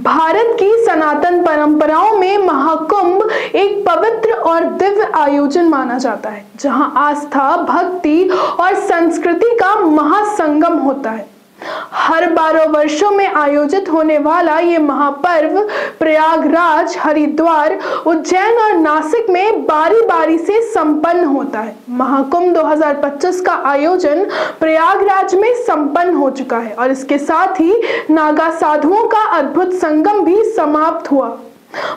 भारत की सनातन परंपराओं में महाकुंभ एक पवित्र और दिव्य आयोजन माना जाता है, जहां आस्था, भक्ति और संस्कृति का महासंगम होता है। हर 12 वर्षों में आयोजित होने वाला ये महापर्व प्रयागराज, हरिद्वार, उज्जैन और नासिक में बारी बारी से संपन्न होता है। महाकुंभ 2025 का आयोजन प्रयागराज में संपन्न हो चुका है और इसके साथ ही नागा साधुओं का अद्भुत संगम भी समाप्त हुआ।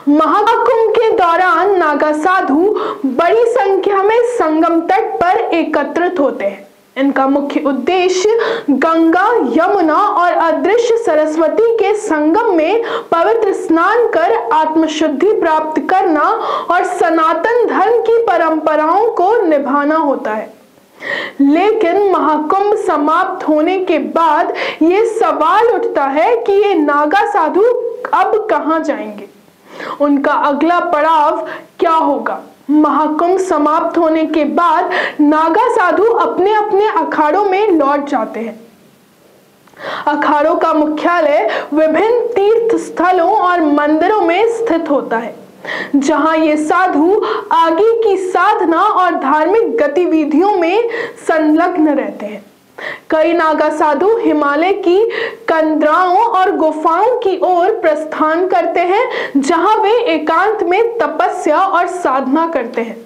महाकुंभ के दौरान नागा साधु बड़ी संख्या में संगम तट पर एकत्रित होते हैं। इनका मुख्य उद्देश्य गंगा, यमुना और अदृश्य सरस्वती के संगम में पवित्र स्नान कर आत्मशुद्धि प्राप्त करना और सनातन धर्म की परंपराओं को निभाना होता है। लेकिन महाकुंभ समाप्त होने के बाद ये सवाल उठता है कि ये नागा साधु अब कहां जाएंगे? उनका अगला पड़ाव क्या होगा? महाकुंभ समाप्त होने के बाद नागा साधु अपने अपने अखाड़ों में लौट जाते हैं। अखाड़ों का मुख्यालय विभिन्न तीर्थ स्थलों और मंदिरों में स्थित होता है, जहां ये साधु आगे की साधना और धार्मिक गतिविधियों में संलग्न रहते हैं। कई नागा साधु हिमालय की कंदराओं और गुफाओं की ओर प्रस्थान करते हैं, जहां वे एकांत में तपस्या और साधना करते हैं।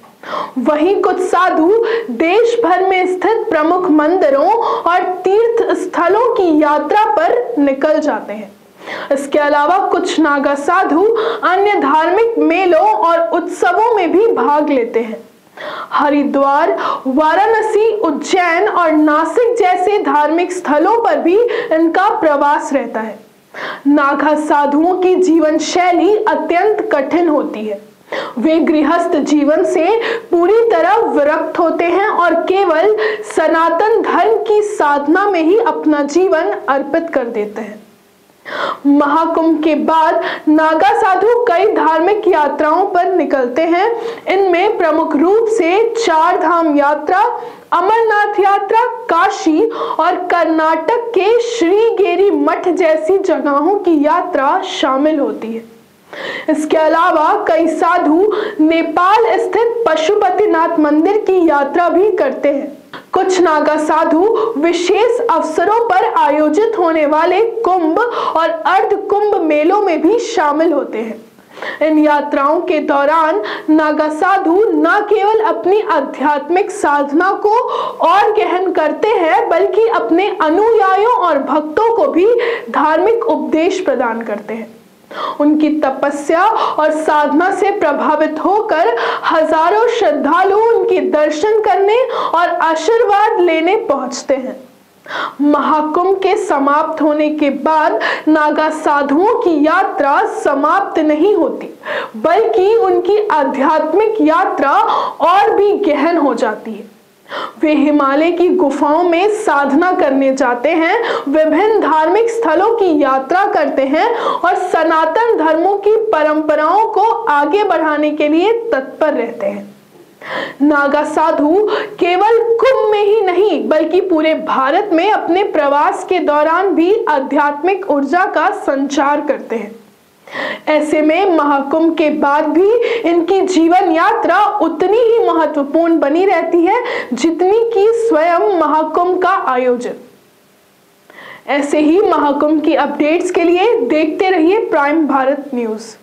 वहीं कुछ साधु देश भर में स्थित प्रमुख मंदिरों और तीर्थ स्थलों की यात्रा पर निकल जाते हैं। इसके अलावा कुछ नागा साधु अन्य धार्मिक मेलों और उत्सवों में भी भाग लेते हैं। हरिद्वार, वाराणसी, उज्जैन और नासिक जैसे धार्मिक स्थलों पर भी इनका प्रवास रहता है। नागा साधुओं की जीवन शैली अत्यंत कठिन होती है। वे गृहस्थ जीवन से पूरी तरह विरक्त होते हैं और केवल सनातन धर्म की साधना में ही अपना जीवन अर्पित कर देते हैं। महाकुंभ के बाद नागा साधु कई धार्मिक यात्राओं पर निकलते हैं। इनमें प्रमुख रूप से 4 धाम यात्रा, अमरनाथ यात्रा, काशी और कर्नाटक के श्रीगेरी मठ जैसी जगहों की यात्रा शामिल होती है। इसके अलावा कई साधु नेपाल स्थित पशुपतिनाथ मंदिर की यात्रा भी करते हैं। कुछ नागा साधु विशेष अवसरों पर आयोजित होने वाले कुंभ और अर्ध कुंभ मेलों में भी शामिल होते हैं। इन यात्राओं के दौरान नागा साधु न केवल अपनी आध्यात्मिक साधना को और गहन करते हैं, बल्कि अपने अनुयायियों और भक्तों को भी धार्मिक उपदेश प्रदान करते हैं। उनकी तपस्या और साधना से प्रभावित होकर हजारों श्रद्धालु उनके दर्शन करने और आशीर्वाद लेने पहुंचते हैं। महाकुंभ के समाप्त होने के बाद नागा साधुओं की यात्रा समाप्त नहीं होती, बल्कि उनकी आध्यात्मिक यात्रा और भी गहन हो जाती है। वे हिमालय की गुफाओं में साधना करने जाते हैं, विभिन्न धार्मिक स्थलों की यात्रा करते हैं और सनातन धर्मों की परंपराओं को आगे बढ़ाने के लिए तत्पर रहते हैं। नागा साधु केवल कुंभ में ही नहीं, बल्कि पूरे भारत में अपने प्रवास के दौरान भी आध्यात्मिक ऊर्जा का संचार करते हैं। ऐसे में महाकुंभ के बाद भी इनकी जीवन यात्रा उतनी ही महत्वपूर्ण बनी रहती है जितनी कि स्वयं महाकुंभ का आयोजन। ऐसे ही महाकुंभ की अपडेट्स के लिए देखते रहिए प्राइम भारत न्यूज़।